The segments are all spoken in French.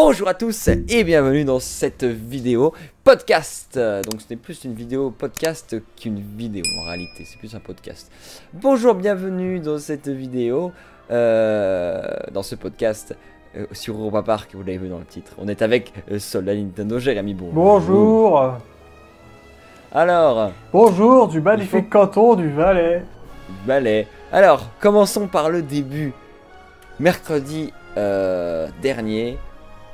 Bonjour à tous et bienvenue dans cette vidéo podcast. Donc ce n'est plus une vidéo podcast qu'une vidéo en réalité, c'est plus un podcast. Bonjour, bienvenue dans cette vidéo, dans ce podcast sur Europa Park, vous l'avez vu dans le titre. On est avec Soldat Nintendo, Jérémy, bonjour. Bonjour. Alors, bonjour du magnifique canton du Valais. Valais. Alors, commençons par le début. Mercredi dernier,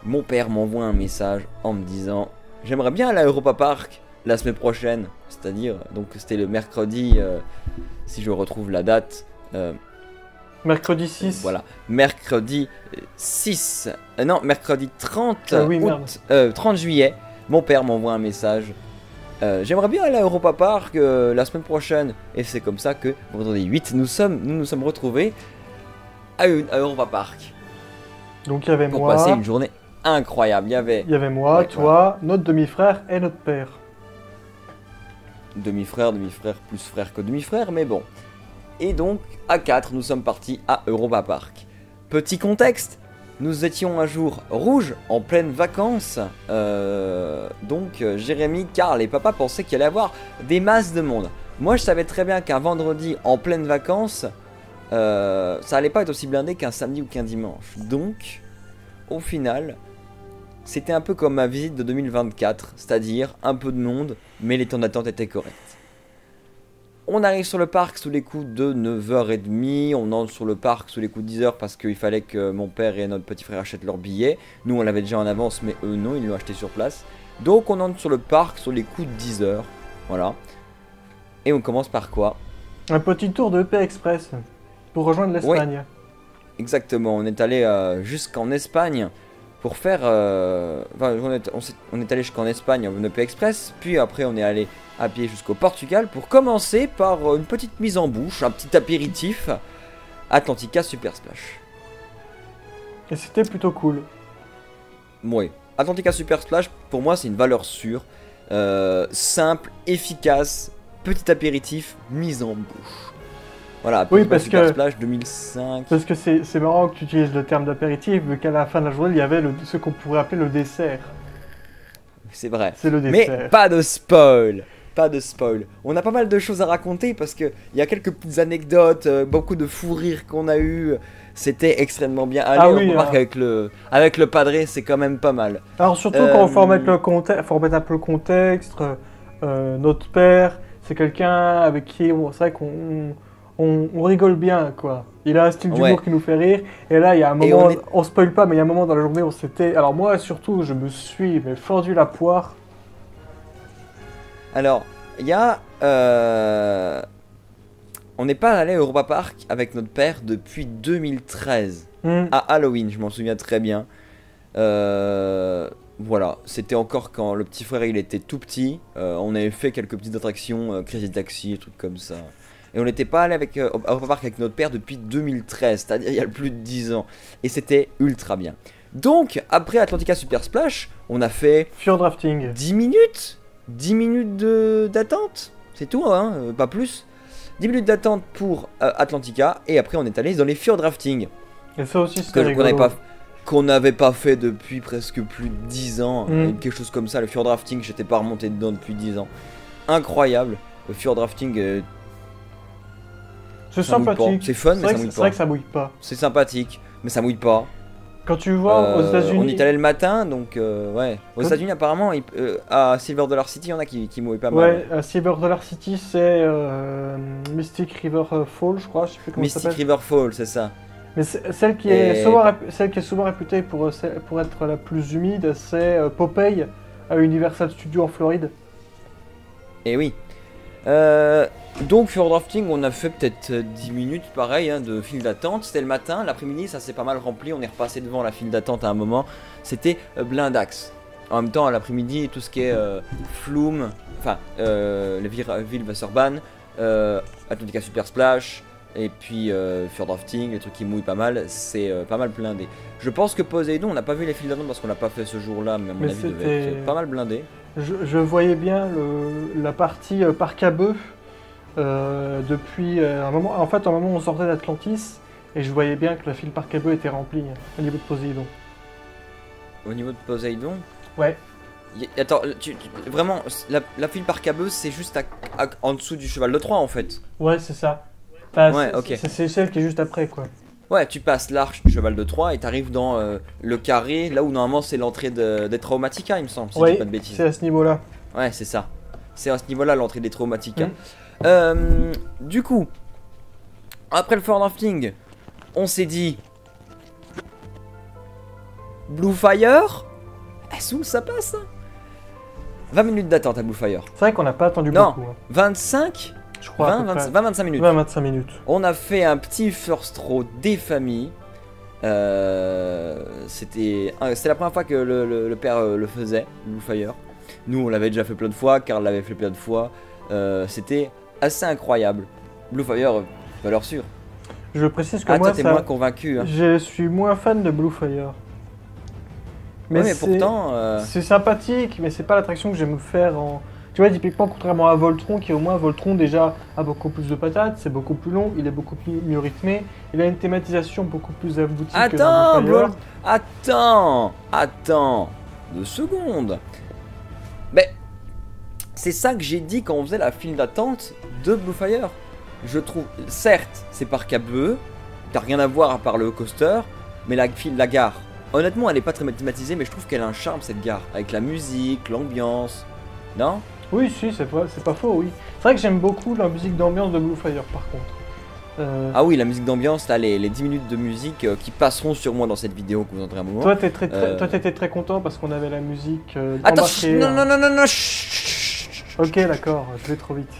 mon père m'envoie un message en me disant « J'aimerais bien aller à Europa Park la semaine prochaine. » C'est-à-dire, donc c'était le mercredi, si je retrouve la date. Mercredi 6. Voilà, mercredi 6. Non, mercredi 30, oui, août, 30 juillet, mon père m'envoie un message. J'aimerais bien aller à Europa Park la semaine prochaine. Et c'est comme ça que, vendredi 8, nous nous sommes retrouvés à Europa Park. Donc il y avait pour moi. Passer une journée incroyable. Il y avait moi, ouais, toi, notre demi-frère et notre père. Demi-frère, plus frère que demi-frère, mais bon. Et donc, à 4, nous sommes partis à Europa Park. Petit contexte, nous étions un jour rouge, en pleine vacances. Donc, Jérémy, Karl et papa pensaient qu'il allait y avoir des masses de monde. Moi, je savais très bien qu'un vendredi en pleine vacances, ça allait pas être aussi blindé qu'un samedi ou qu'un dimanche. Donc, au final, c'était un peu comme ma visite de 2024, c'est-à-dire un peu de monde, mais les temps d'attente étaient corrects. On arrive sur le parc sous les coups de 9h30, on entre sur le parc sous les coups de 10h parce qu'il fallait que mon père et notre petit frère achètent leurs billets. Nous on l'avait déjà en avance, mais eux non, ils l'ont acheté sur place. Donc on entre sur le parc sur les coups de 10h, voilà. Et on commence par quoi? Un petit tour de EP Express pour rejoindre l'Espagne. Ouais, exactement, on est allé jusqu'en Espagne. Pour faire, on est allé jusqu'en Espagne en EP Express, puis après on est allé à pied jusqu'au Portugal pour commencer par une petite mise en bouche, un petit apéritif, Atlantica Super Splash. Et c'était plutôt cool. Oui, Atlantica Super Splash pour moi c'est une valeur sûre, simple, efficace, petit apéritif, mise en bouche. Voilà, oui, parce Super que Splash 2005. Parce que c'est marrant que tu utilises le terme d'apéritif, vu qu'à la fin de la journée, il y avait ce qu'on pourrait appeler le dessert. C'est vrai. C'est le dessert. Mais pas de spoil. Pas de spoil. On a pas mal de choses à raconter parce qu'il y a quelques petites anecdotes, beaucoup de fous rires qu'on a eu. C'était extrêmement bien. Allez, on remarque avec le padré, c'est quand même pas mal. Alors surtout quand il faut remettre un peu le contexte, notre père, c'est quelqu'un avec qui, c'est vrai on rigole bien, quoi. Il a un style d'humour qui nous fait rire. Et là, il y a un moment, on spoil pas, mais il y a un moment dans la journée où c'était... Alors moi, surtout, je me suis fendu la poire. Alors, il y a... On n'est pas allé à Europa Park avec notre père depuis 2013. À Halloween, je m'en souviens très bien. Voilà, c'était encore quand le petit frère, il était tout petit. On avait fait quelques petites attractions, Crazy Taxi, des trucs comme ça. Et on n'était pas allé à Europa Park avec notre père depuis 2013, c'est-à-dire il y a plus de 10 ans. Et c'était ultra bien. Donc, après Atlantica Super Splash, on a fait... Fjord Drafting. 10 minutes 10 minutes d'attente. C'est tout, hein, pas plus. 10 minutes d'attente pour Atlantica. Et après, on est allé dans les Fjord Drafting. Et ça aussi, c'était rigolo. Qu'on n'avait pas fait depuis presque plus de 10 ans. Quelque chose comme ça, le Fjord Drafting, j'étais pas remonté dedans depuis 10 ans. Incroyable. Le Fjord Drafting... c'est sympathique. C'est fun, mais ça mouille pas. C'est vrai que ça mouille pas. C'est sympathique, mais ça mouille pas. Quand tu vois aux États-Unis. On y est allé le matin, donc ouais. Aux États-Unis, apparemment, à Silver Dollar City, il y en a qui mouillent pas mal. Ouais, à Silver Dollar City, c'est Mystic River Fall, je crois. Je sais plus comment ça s'appelle. Mystic River Fall, c'est ça. Mais celle qui est souvent réputée pour être la plus humide, c'est Popeye à Universal Studios en Floride. Et oui. Donc Fjord Drafting, on a fait peut-être 10 minutes pareil de file d'attente. C'était le matin, l'après-midi ça s'est pas mal rempli. On est repassé devant la file d'attente à un moment. C'était blindax. En même temps, à l'après-midi, tout ce qui est Flume, enfin les villes Wasserban, Atlantica Super Splash, et puis Fjord Drafting, les trucs qui mouillent pas mal, c'est pas mal blindé. Je pense que Poseidon, on n'a pas vu les files d'attente parce qu'on l'a pas fait ce jour-là, mais à mon avis, il devait être pas mal blindé. Je voyais bien la partie parc à bœufs depuis un moment. En fait, à un moment, on sortait d'Atlantis et je voyais bien que la file parc à bœufs était remplie au niveau de Poséidon. au niveau de Poséidon. Ouais. Attends, vraiment, la file par cabeuse, c'est juste en dessous du cheval de Troie en fait. Ouais, c'est ça. Enfin, Ouais, ok. C'est celle qui est juste après, quoi. Ouais, tu passes l'arche du cheval de Troie et t'arrives dans le carré, là où normalement c'est l'entrée des Traumatica, il me semble, si je dis pas de bêtises. C'est à ce niveau-là. Ouais, c'est ça. C'est à ce niveau-là l'entrée des Traumatica. Du coup, après le Fort Rafting, on s'est dit Blue Fire. Est-ce où ça passe hein 20 minutes d'attente à Blue Fire. C'est vrai qu'on n'a pas attendu Non, beaucoup. Hein. 25 Je crois. 20-25 minutes. 20-25 minutes. On a fait un petit first row des familles. C'était la première fois que le père le faisait, Blue Fire. Nous, on l'avait déjà fait plein de fois, Karl l'avait fait plein de fois. C'était assez incroyable. Blue Fire, valeur sûre. Je précise que moi, moi, t'es moins convaincu. Hein. Je suis moins fan de Blue Fire. Mais pourtant, c'est sympathique, mais c'est pas l'attraction que j'aime faire en. Tu vois, typiquement, contrairement à Voltron, qui au moins, Voltron déjà a beaucoup plus de patates, c'est beaucoup plus long, il est beaucoup mieux rythmé, il a une thématisation beaucoup plus aboutie que dans Blue Fire. Attends 2 secondes. Mais c'est ça que j'ai dit quand on faisait la file d'attente de Blue Fire. Je trouve, certes, c'est par cableux, t'as rien à voir à part le coaster, mais la gare, honnêtement, elle est pas très thématisée, mais je trouve qu'elle a un charme cette gare, avec la musique, l'ambiance, non? Oui, si, c'est pas faux, oui. C'est vrai que j'aime beaucoup la musique d'ambiance de Blue Fire, par contre. Ah oui, la musique d'ambiance, là, les 10 minutes de musique qui passerons sûrement dans cette vidéo que vous entendrez un moment. Toi, t'étais très content parce qu'on avait la musique Attends, embarquée. non, Ok, d'accord, je vais trop vite.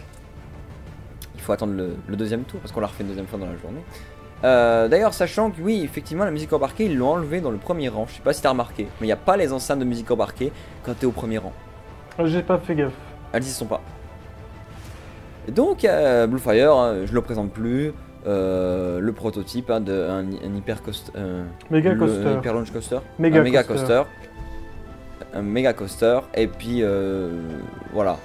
Il faut attendre le deuxième tour, parce qu'on l'a refait une deuxième fois dans la journée. D'ailleurs, sachant que oui, effectivement, la musique embarquée, ils l'ont enlevé dans le premier rang. Je sais pas si t'as remarqué, mais il n'y a pas les enceintes de musique embarquée quand t'es au premier rang. J'ai pas fait gaffe. Elles y sont pas. Et donc, Blue Fire, hein, je le présente plus. Le prototype hein, d'un hyper coaster. Méga coaster. Hyper launch coaster. Méga coaster. Un méga coaster. Et puis, voilà.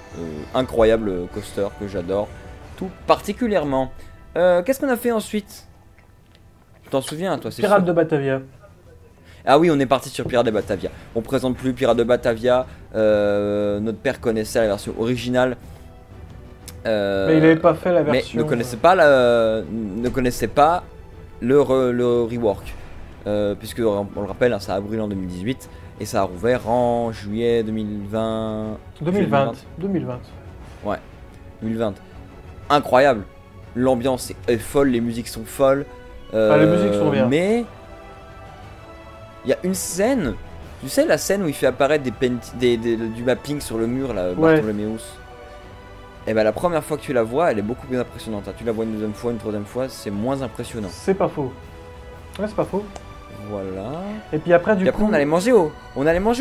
Incroyable coaster que j'adore. Tout particulièrement. Qu'est-ce qu'on a fait ensuite? Tu t'en souviens, toi? Pirates de Batavia. Ah oui, on est parti sur Pirates de Batavia. On présente plus Pirates de Batavia. Notre père connaissait la version originale. Mais il n'avait pas fait la version. Mais ne connaissait pas le rework. Puisque, on le rappelle, hein, ça a brûlé en 2018. Et ça a rouvert en juillet 2020. 2020. Ouais, 2020. Incroyable. L'ambiance est folle, les musiques sont folles. Les musiques sont bien. Mais il y a une scène, tu sais la scène où il fait apparaître du mapping sur le mur là, Bartholomeus. Et ben la première fois que tu la vois, elle est beaucoup plus impressionnante. Tu la vois une deuxième fois, une troisième fois, c'est moins impressionnant. C'est pas faux. Ouais, c'est pas faux. Voilà. Et puis après, du coup, on allait manger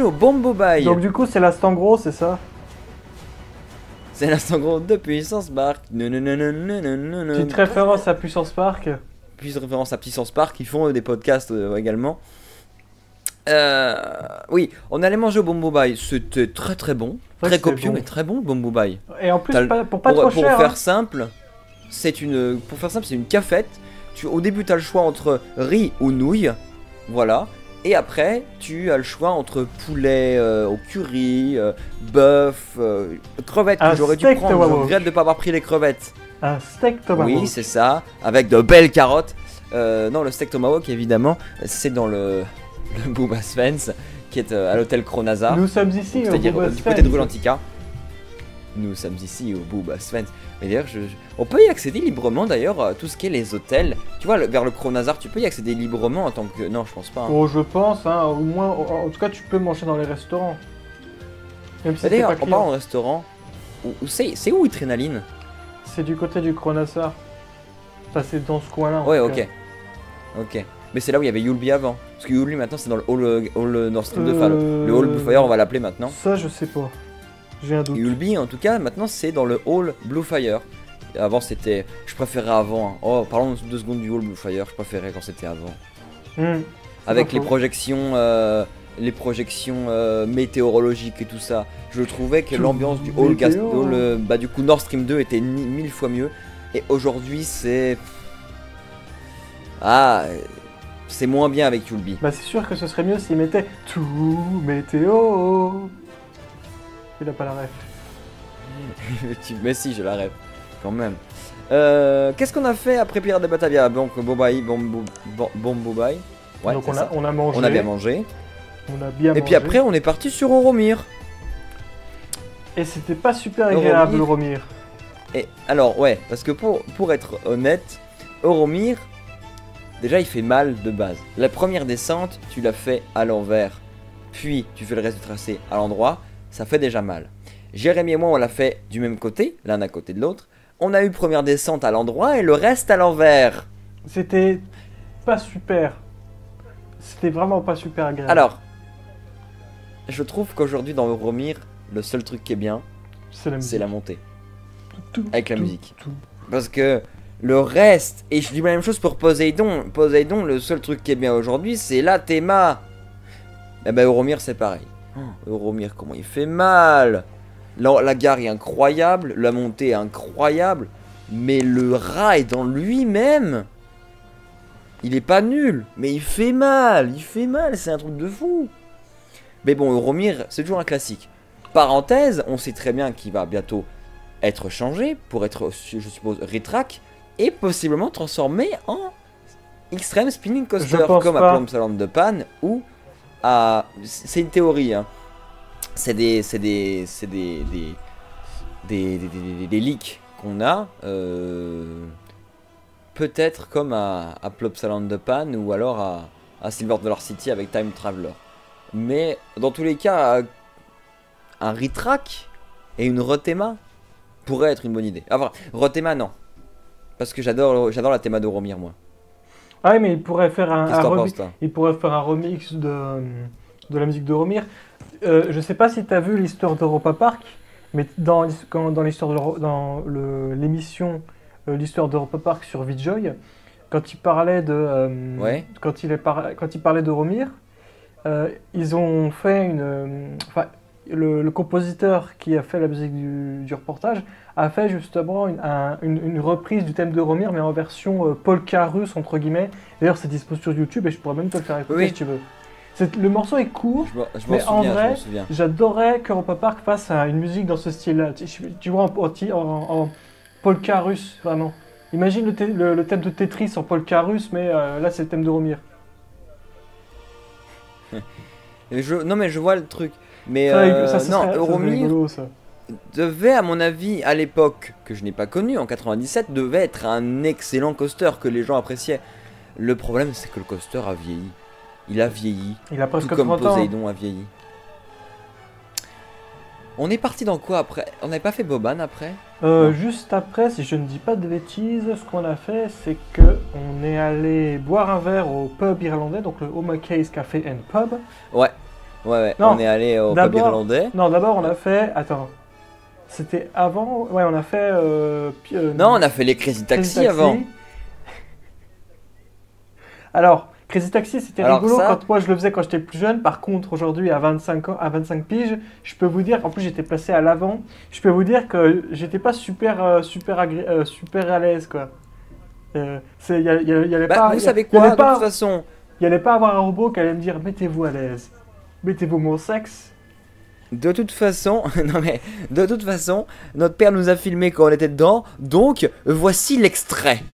au Bombo Bay. Donc du coup, c'est l'instant gros, c'est ça? C'est l'instant gros de Puissance Park. Petite référence à Puissance Park. Petite référence à Puissance Park, ils font des podcasts également. Oui, on allait manger au Bombo Bay, c'était très très bon, très copieux bon. Mais très bon le Bombo Bay. Et en plus, pour pas trop cher. Pour faire simple, c'est une cafette. Au début, tu as le choix entre riz ou nouilles, voilà. Et après, tu as le choix entre poulet au curry, bœuf, crevettes que j'aurais dû prendre. Je regrette de ne pas avoir pris les crevettes. Un steak tomahawk. Oui, c'est ça, avec de belles carottes. Non, le steak tomahawk, évidemment, c'est dans le Booba Svens, qui est à l'hôtel Kronazar. Nous sommes ici au c'est-à-dire du côté de rue Lantica. Nous sommes ici au Booba Svens. Mais d'ailleurs, on peut y accéder librement d'ailleurs à tout ce qui est les hôtels. Tu vois, vers le Kronazar, tu peux y accéder librement en tant que... Non, je pense pas. Hein. Oh, je pense, hein, au moins, en tout cas, tu peux manger dans les restaurants. Même si d'ailleurs, en parlant de restaurant, c'est où Adrénaline? C'est du côté du Kronazar. Enfin, c'est dans ce coin-là. Ouais, ok. Ok. Mais c'est là où il y avait Yulby avant. Parce que Yulby maintenant c'est dans le hall Nord Stream 2. Enfin, le hall Blue Fire, on va l'appeler maintenant. Ça, je sais pas. J'ai un doute. Yulby, en tout cas, maintenant c'est dans le hall Blue Fire. Avant c'était. Je préférais avant. Hein. Oh, parlons 2 secondes du hall Blue Fire. Je préférais quand c'était avant. Avec les projections. Météorologiques et tout ça. Je trouvais que l'ambiance du hall du coup Nord Stream 2 était 1000 fois mieux. Et aujourd'hui c'est. c'est moins bien avec Yulby. Bah c'est sûr que ce serait mieux s'il mettait tout météo. Il a pas la ref. Mais si, je la rêve, quand même. Qu'est-ce qu'on a fait après Pirates de Batavia? Donc Bobaï, Bobaï. Ouais, donc on a mangé. On a bien mangé. On a bien Et mangé. puis après, on est parti sur Oromir. Et c'était pas super agréable, Oromir. Et alors, ouais, parce que pour être honnête, Oromir, déjà il fait mal de base. La première descente, tu l'as fait à l'envers, puis tu fais le reste du tracé à l'endroit, ça fait déjà mal. Jérémy et moi, on l'a fait du même côté, l'un à côté de l'autre. On a eu première descente à l'endroit et le reste à l'envers. C'était pas super. C'était vraiment pas super agréable. Alors, je trouve qu'aujourd'hui dans Oromir, le seul truc qui est bien, c'est la montée. Avec la musique. Parce que le reste, et je dis la même chose pour Poséidon. Poséidon, le seul truc qui est bien aujourd'hui, c'est la théma. Et ben Oromir, c'est pareil. Oromir, comment il fait mal. La gare est incroyable, la montée est incroyable, mais le rail dans lui-même, il est pas nul, mais il fait mal, c'est un truc de fou. Mais bon, Oromir, c'est toujours un classique. Parenthèse, on sait très bien qu'il va bientôt être changé pour être, je suppose, rétrack et possiblement transformé en Extreme Spinning Coaster comme à Plum de Panne ou à... C'est une théorie, hein. C'est des leaks qu'on a, peut-être comme à Plopsaland de Pan ou alors à Silver Dollar City avec Time Traveler. Mais dans tous les cas, un retrack et une rethéma pourrait être une bonne idée. Enfin, rethéma non, parce que j'adore la théma d'Oromir moi. Ah oui, mais il pourrait faire un remix de la musique d'Oromir. Je sais pas si tu as vu l'histoire d'Europa Park, mais dans l'émission l'histoire d'Europa Park sur VJoy, quand il parlait quand il parlait d'Oromir, ils ont fait le compositeur qui a fait la musique du reportage a fait justement une reprise du thème d'Oromir, mais en version polka russe entre guillemets. D'ailleurs, c'est dispo sur YouTube et je pourrais même te le faire écouter si tu veux. Le morceau est court, mais en vrai, j'adorais qu'Europa Park fasse une musique dans ce style-là. Tu vois, en polka russe, vraiment. Imagine le thème de Tetris en polka russe, mais là, c'est le thème d'Oromir. Non, mais je vois le truc. Mais Oromir devait, à mon avis, à l'époque, que je n'ai pas connu, en 97, devait être un excellent coaster que les gens appréciaient. Le problème, c'est que le coaster a vieilli. Il a vieilli. Il a presque tout comme 30 ans. Poséidon a vieilli. On est parti dans quoi après? On n'avait pas fait Boban après? Juste après, si je ne dis pas de bêtises, ce qu'on a fait, c'est que on est allé boire un verre au pub irlandais, donc le O'Mackey's Café and Pub. Ouais. Non, on est allé au pub irlandais. Non, d'abord on a fait... Attends. C'était avant... Ouais, on a fait... non, on a fait les Crazy Taxi avant. Alors, Crazy Taxi, c'était rigolo quand moi je le faisais quand j'étais plus jeune. Par contre, aujourd'hui, à 25 piges, je peux vous dire, en plus j'étais placé à l'avant, je peux vous dire que j'étais pas super à l'aise, quoi. Vous savez quoi, de toute façon, il n'y allait pas avoir un robot qui allait me dire mettez-vous à l'aise, mettez-vous mon sexe. De toute façon, notre père nous a filmé quand on était dedans, donc voici l'extrait.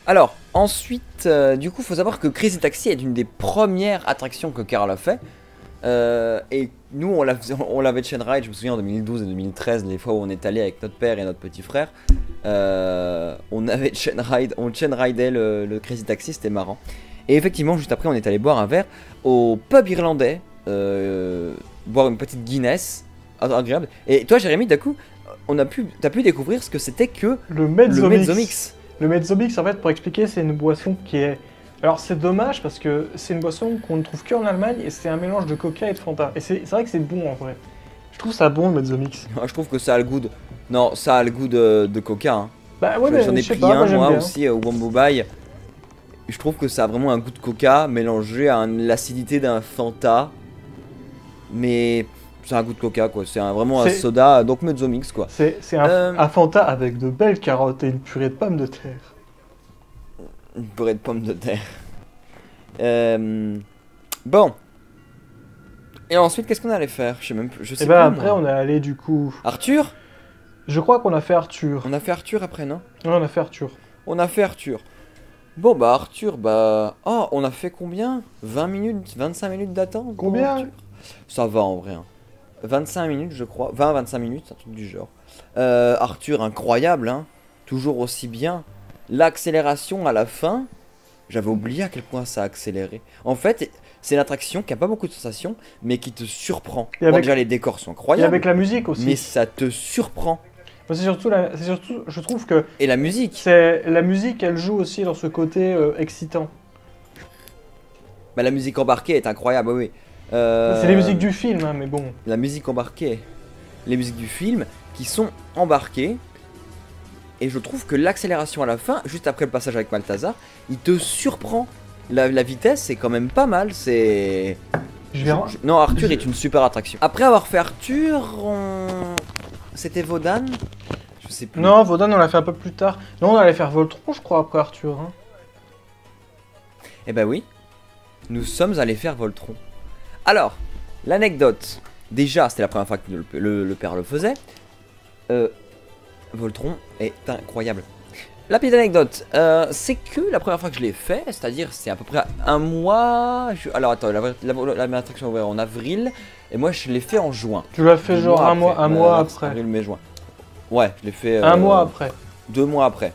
Alors, ensuite, du coup, faut savoir que Crazy Taxi est une des premières attractions que Carl a fait. Et nous, on l'avait chain ride, je me souviens en 2012 et 2013, les fois où on est allé avec notre père et notre petit frère. On avait on chain ridait le Crazy Taxi, c'était marrant. Et effectivement, juste après, on est allé boire un verre au pub irlandais, boire une petite Guinness, agréable. Et toi, Jérémy, d'un coup, t'as pu découvrir ce que c'était que le Mezzomix. Le Mezzomix, en fait, pour expliquer, c'est une boisson qui est Alors c'est dommage parce que c'est une boisson qu'on ne trouve qu'en Allemagne et c'est un mélange de Coca et de Fanta. Et c'est vrai que c'est bon en vrai. Je trouve ça bon de mettre The Mix. Je trouve que ça a le goût de... Non, ça a le goût de Coca. Hein. Bah ouais, mais J'en ai je sais pris pas, un moi bien. aussi au Wombo Bay. Je trouve que ça a vraiment un goût de Coca mélangé à l'acidité d'un Fanta. Mais c'est un goût de Coca quoi, c'est vraiment un soda, donc Mezzomix quoi. C'est un Fanta avec de belles carottes et une purée de pommes de terre. Une purée de pommes de terre. Bon. Et ensuite, qu'est-ce qu'on allait faire? Je sais même plus. Je sais et bah plus, après, moi. on est allé du coup. Arthur? Je crois qu'on a fait Arthur. On a fait Arthur après, non? Ouais, on a fait Arthur. On a fait Arthur. Bon, bah Arthur, bah. Oh, on a fait combien? 20 minutes, 25 minutes d'attente? Combien? Arthur ça va en vrai. Hein. 25 minutes, je crois. 20-25 minutes, un truc du genre. Arthur, incroyable, hein. Toujours aussi bien. L'accélération à la fin. J'avais oublié à quel point ça a accéléré. En fait, c'est une attraction qui a pas beaucoup de sensations, mais qui te surprend. Et avec... déjà, les décors sont incroyables. Et avec la musique aussi. Mais ça te surprend. C'est surtout, je trouve que... Et la musique. La musique, elle joue aussi dans ce côté excitant. Bah, la musique embarquée est incroyable, oui. C'est les musiques du film, hein, mais bon. La musique embarquée. Les musiques du film qui sont embarquées. Et je trouve que l'accélération à la fin, juste après le passage avec Malthazar, il te surprend. La vitesse, c'est quand même pas mal. C'est. Non, Arthur est une super attraction. Après avoir fait Arthur, c'était Wodan? Je sais plus. Non, Wodan, on l'a fait un peu plus tard. Non, on allait faire Voltron, je crois, après Arthur. Hein. Eh ben oui. Nous sommes allés faire Voltron. Alors, l'anecdote. Déjà, c'était la première fois que le père le faisait. Voltron est incroyable. La petite anecdote, c'est que la première fois que je l'ai fait, c'est-à-dire c'est à peu près un mois. Alors attends, la attraction est ouverte en avril et moi je l'ai fait en juin. Tu l'as fait genre un mois après. Avril, mai, juin. Ouais, je l'ai fait. Un mois après. 2 mois après.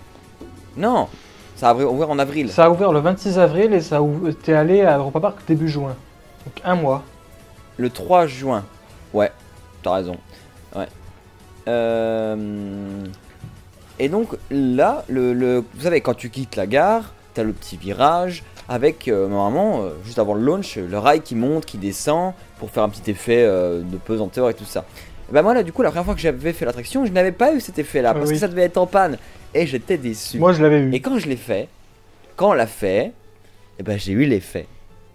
Non, ça a ouvert en avril. Ça a ouvert le 26 avril et ça t'es allé à Europa Park début juin. Donc un mois. Le 3 juin. Ouais, t'as raison. Ouais. Et donc là, vous savez, quand tu quittes la gare, t'as le petit virage avec normalement, juste avant le launch, le rail qui monte, qui descend pour faire un petit effet de pesanteur et tout ça. Et bah moi là, du coup, la première fois que j'avais fait l'attraction, je n'avais pas eu cet effet là parce que ça devait être en panne et j'étais déçu. Moi, je l'avais eu. Et quand je l'ai fait, quand on l'a fait, et ben j'ai eu l'effet.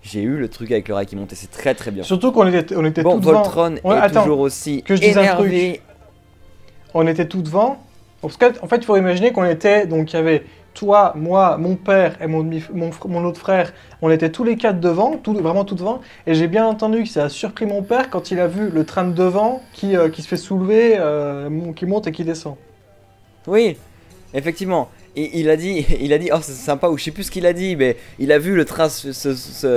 J'ai eu le truc avec le rail qui montait, c'est très très bien. Surtout qu'on était bon, tout devant. Voltron est toujours aussi énervé. On était tout devant. Parce qu'en fait, il faut imaginer qu'on était, donc il y avait toi, moi, mon père et mon autre frère, on était tous les 4 devant, vraiment tout devant, et j'ai bien entendu que ça a surpris mon père quand il a vu le train de devant qui se fait soulever, qui monte et qui descend. Oui, effectivement. Et il a dit, oh c'est sympa, ou je sais plus ce qu'il a dit, mais il a vu le train se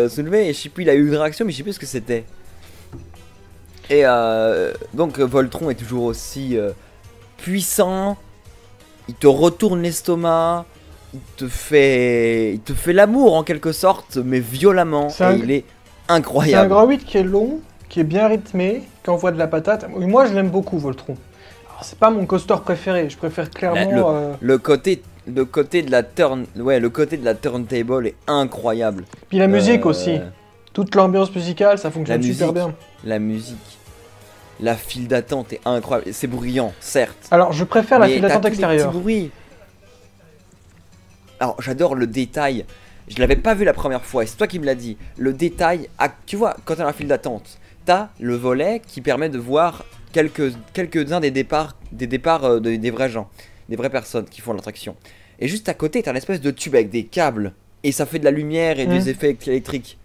soulever, et je sais plus, il a eu une réaction, mais je sais plus ce que c'était. Et donc Voltron est toujours aussi puissant. Il te retourne l'estomac, il te fait l'amour en quelque sorte, mais violemment, et il est incroyable. C'est un grand 8 qui est long, qui est bien rythmé, qui envoie de la patate. Moi je l'aime beaucoup Voltron. C'est pas mon coaster préféré, je préfère clairement... Le côté de la turntable est incroyable. Puis la musique aussi, toute l'ambiance musicale, ça fonctionne super bien. La musique. La file d'attente est incroyable. C'est bruyant, certes. Alors, je préfère la file d'attente extérieure. Alors, j'adore le détail. Je l'avais pas vu la première fois et c'est toi qui me l'as dit. Le détail, tu vois, quand t'as la file d'attente, t'as le volet qui permet de voir quelques-uns des départs des vrais gens, des vraies personnes qui font l'attraction. Et juste à côté, t'as une espèce de tube avec des câbles et ça fait de la lumière et des effets électriques.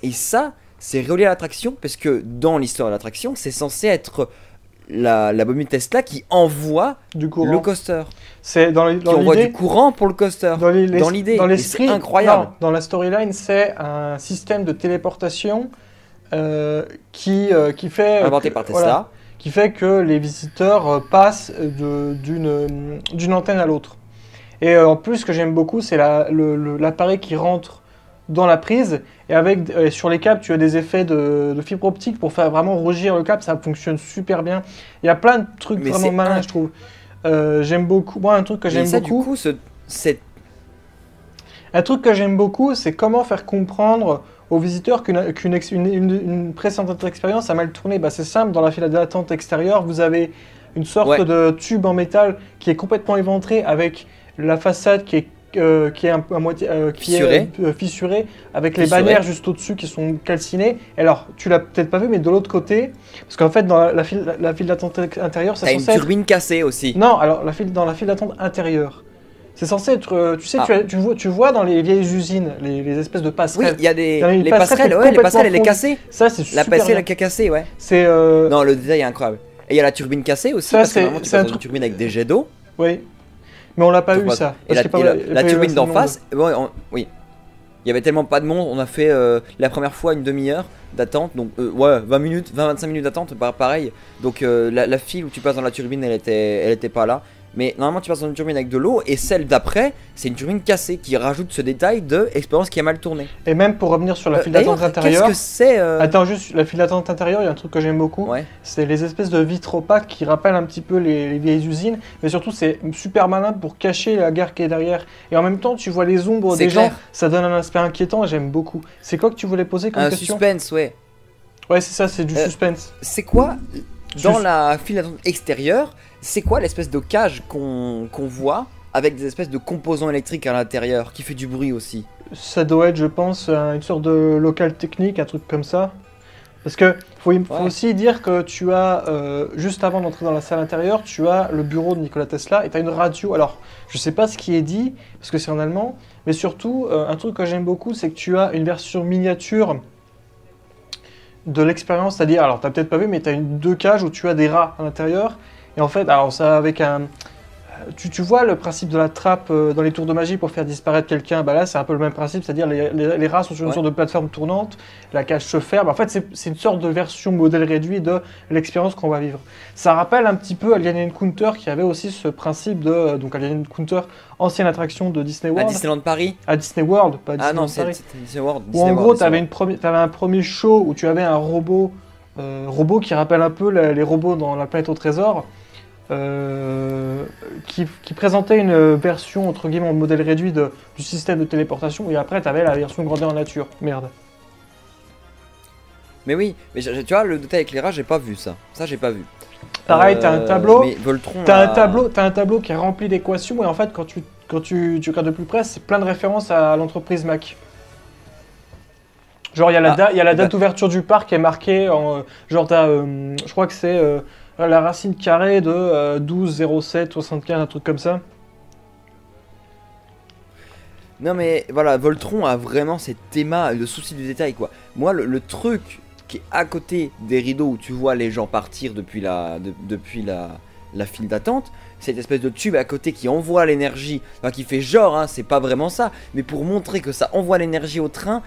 Et ça, c'est relié à l'attraction parce que dans l'histoire de l'attraction, c'est censé être la bombe Tesla qui envoie le coaster. C'est dans qui envoie du courant pour le coaster. Dans l'idée, c'est incroyable. Non, dans la storyline, c'est un système de téléportation qui fait inventé par Tesla, voilà, qui fait que les visiteurs passent d'une antenne à l'autre. Et en plus, ce que j'aime beaucoup, c'est l'appareil qui rentre dans la prise et sur les câbles tu as des effets de fibre optique pour faire vraiment rougir le câble, ça fonctionne super bien. Il y a plein de trucs vraiment malins je trouve. J'aime beaucoup, moi un truc que j'aime beaucoup. Du coup, Un truc que j'aime beaucoup, c'est comment faire comprendre aux visiteurs qu'une précédente expérience a mal tourné. Bah, c'est simple, dans la file d'attente extérieure, vous avez une sorte de tube en métal qui est complètement éventré avec la façade qui est un peu à moitié fissurée, avec les bannières juste au-dessus qui sont calcinées. Et alors, tu l'as peut-être pas vu, mais de l'autre côté, parce qu'en fait, dans la file d'attente intérieure, c'est censé être... une turbine cassée aussi. Non, alors dans la file d'attente intérieure. C'est censé être, tu sais, tu vois dans les vieilles usines, les espèces de passerelles. Oui, il y a les passerelles, ouais, les passerelles, elle est cassée. Ça, c'est super. La passerelle, elle est cassée, ouais. C'est. Non, le détail est incroyable. Et il y a la turbine cassée aussi, parce que normalement, tu passes dans une turbine avec des jets d'eau. Oui. Mais on l'a pas eu, ça. Et la turbine d'en face, oui. Il y avait tellement pas de monde, on a fait la première fois une demi-heure d'attente, donc 20 minutes, 20-25 minutes d'attente, pareil. Donc la file où tu passes dans la turbine, elle était pas là. Mais normalement tu passes dans une turbine avec de l'eau et celle d'après c'est une turbine cassée qui rajoute ce détail de expérience qui a mal tourné. Et même pour revenir sur la file d'attente intérieure. Qu'est-ce que c'est Attends, juste la file d'attente intérieure, il y a un truc que j'aime beaucoup. Ouais. C'est les espèces de vitres opaques qui rappellent un petit peu les vieilles usines. Mais surtout c'est super malin pour cacher la gare qui est derrière. Et en même temps tu vois les ombres des gens, ça donne un aspect inquiétant et j'aime beaucoup. C'est quoi que tu voulais poser comme question? Un suspense, ouais. Ouais c'est ça, c'est du suspense. C'est quoi dans la file d'attente extérieure? C'est quoi l'espèce de cage qu'on voit avec des espèces de composants électriques à l'intérieur qui fait du bruit aussi? Ça doit être, je pense, une sorte de local technique, un truc comme ça. Parce que faut aussi dire que tu as, juste avant d'entrer dans la salle intérieure, tu as le bureau de Nikola Tesla et tu as une radio. Alors, je sais pas ce qui est dit, parce que c'est en allemand, mais surtout, un truc que j'aime beaucoup, c'est que tu as une version miniature de l'expérience, c'est-à-dire, alors tu n'as peut-être pas vu, mais tu as deux cages où tu as des rats à l'intérieur. Et en fait, alors ça avec un... Tu vois le principe de la trappe dans les tours de magie pour faire disparaître quelqu'un, bah là c'est un peu le même principe, c'est-à-dire les rats sont sur une sorte de plateforme tournante, la cage se ferme, en fait c'est une sorte de version modèle réduit de l'expérience qu'on va vivre. Ça rappelle un petit peu Alien Encounter qui avait aussi ce principe de... donc Alien Encounter, ancienne attraction de Disney World. À Disneyland Paris. À Disney World, pas à Disneyland Paris. Ah non, c'était Disney World. Où en gros tu avais un premier show où tu avais un robot qui rappelle un peu les robots dans La Planète au Trésor. Qui présentait une version entre guillemets en modèle réduit du système de téléportation et après tu avais la version grandeur nature. Merde. Mais oui, mais tu vois le détail avec les rats j'ai pas vu ça. Ça j'ai pas vu. Pareil, t'as un tableau. Mais Voltron, t'as un tableau qui est rempli d'équations et en fait quand tu regardes de plus près c'est plein de références à l'entreprise Mac. Genre il y a la date d'ouverture du parc qui est marquée en genre t'as je crois que c'est la racine carrée de 12, 07, 75, un truc comme ça. Non mais voilà, Voltron a vraiment cette théma, le souci du détail quoi. Moi le truc qui est à côté des rideaux où tu vois les gens partir depuis la file d'attente, cette espèce de tube à côté qui envoie l'énergie, enfin qui fait genre, hein, c'est pas vraiment ça, mais pour montrer que ça envoie l'énergie au train,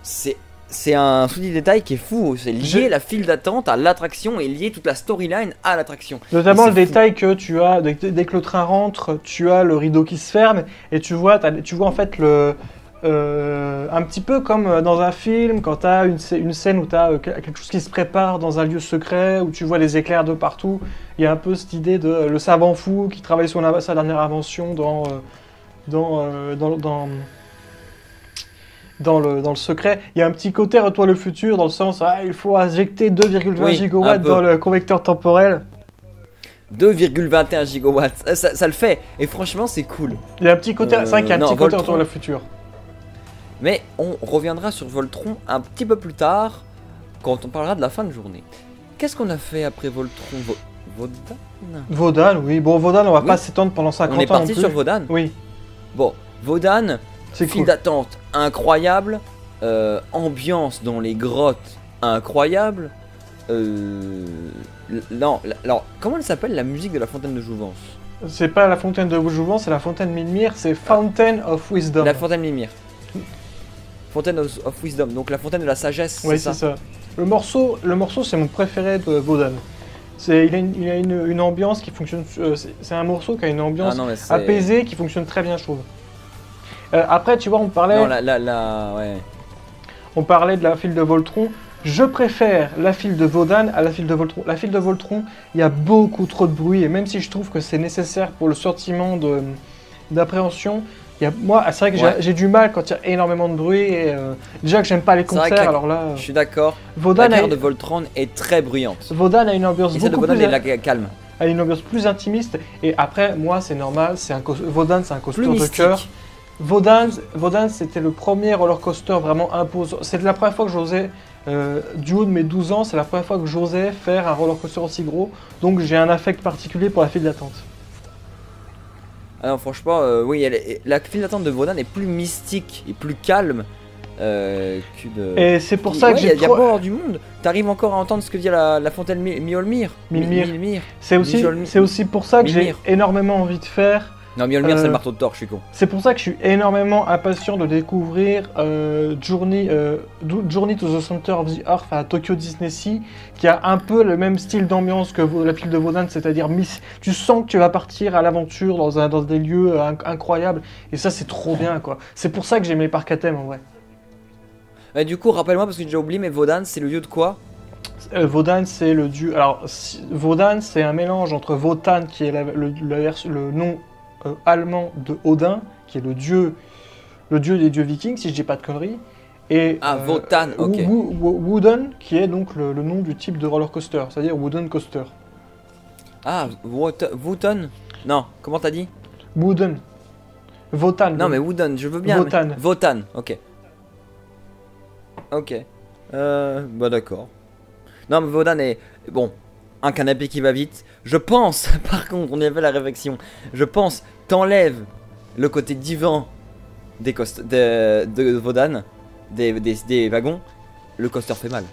c'est un souci de détail qui est fou, c'est lié la file d'attente à l'attraction et lié toute la storyline à l'attraction. Notamment le détail que tu as, dès que le train rentre, tu as le rideau qui se ferme et tu vois en fait un petit peu comme dans un film, quand tu as une scène où tu as quelque chose qui se prépare dans un lieu secret, où tu vois les éclairs de partout. Il y a un peu cette idée de le savant fou qui travaille sur sa dernière invention dans le secret. Il y a un petit côté Retour le futur dans le sens il faut injecter 2,20 gigawatts dans le convecteur temporel. 2,21 gigawatts, ça le fait et franchement c'est cool. Il y a un petit côté, c'est vrai qu'il y a un petit côté Retour le futur. Mais on reviendra sur Voltron un petit peu plus tard quand on parlera de la fin de journée. Qu'est-ce qu'on a fait après Voltron? Wodan, oui. Bon, Wodan, on va pas s'étendre pendant 50 ans. On est parti sur Wodan. Oui. Bon, Wodan, file cool. D'attente incroyable, ambiance dans les grottes incroyable. Non, alors comment elle s'appelle la musique de la fontaine de Jouvence? C'est pas la fontaine de Jouvence, c'est la fontaine Mimir, c'est Fountain of Wisdom. La fontaine Mimir. Fontaine of Wisdom, donc la fontaine de la sagesse. Oui, c'est ça. Le morceau c'est mon préféré de Wodan. Il a une ambiance qui fonctionne. C'est un morceau qui a une ambiance apaisée qui fonctionne très bien, je trouve. Après, tu vois, on parlait. Non, ouais. On parlait de la file de Voltron. Je préfère la file de Wodan à la file de Voltron. La file de Voltron, il y a beaucoup trop de bruit et même si je trouve que c'est nécessaire pour le sentiment d'appréhension, Moi, c'est vrai que Ouais. j'ai du mal quand il y a énormément de bruit. Et, déjà que j'aime pas les C'est vrai concerts, que alors là. Je suis d'accord. Vodan La guerre a, de Voltron est très bruyante. Vodan a une ambiance Et celle de beaucoup Vodan plus, est calme. a une ambiance plus intimiste. Et après, moi, c'est normal. Vodan, c'est un Plus coaster de mystique. cœur. Vodan, c'était le premier roller coaster vraiment imposant. C'est la première fois que j'osais, du haut de mes 12 ans, c'est la première fois que j'osais faire un roller coaster aussi gros. Donc j'ai un affect particulier pour la file d'attente. Ah non, franchement, oui, la file d'attente de Vodan est plus mystique et plus calme qu'une. Et c'est pour ça que Ouais, j'ai il y a trop. beau avoir du monde. T'arrives encore à entendre ce que dit la fontaine Miolmir. Mimir. C'est aussi, Mijolmir. c'est aussi pour ça que j'ai Mimir. énormément envie de faire. Non, Miolmir, c'est Euh, le marteau de Thor, je suis con. C'est pour ça que je suis énormément impatient de découvrir Journey to the Center of the Earth à Tokyo Disney Sea, qui a un peu le même style d'ambiance que la file de Vodan, c'est-à-dire tu sens que tu vas partir à l'aventure dans des lieux incroyables, et ça c'est trop bien quoi. C'est pour ça que j'aime les parcs à thème en vrai. Du coup, rappelle-moi parce que j'ai déjà oublié, mais Vodan, c'est le lieu de quoi? Vodan c'est le dieu. Alors Vodan c'est un mélange entre Wotan qui est le nom allemand de Odin, qui est le dieu des dieux vikings, si je dis pas de conneries. Et Wotan, ok. Wooden, qui est donc le nom du type de roller coaster, c'est-à-dire Wooden Coaster. Ah, Wotan? Non, comment t'as dit? Wooden. Wotan. Non, mais Wooden, je veux bien. Wotan. Wotan, ok. Ok. Bah d'accord. Non, mais Vodan est. Bon, un canapé qui va vite. Je pense, par contre, on y avait la réflexion. Je pense, t'enlèves le côté divan de Vodan, des wagons, le coaster fait mal.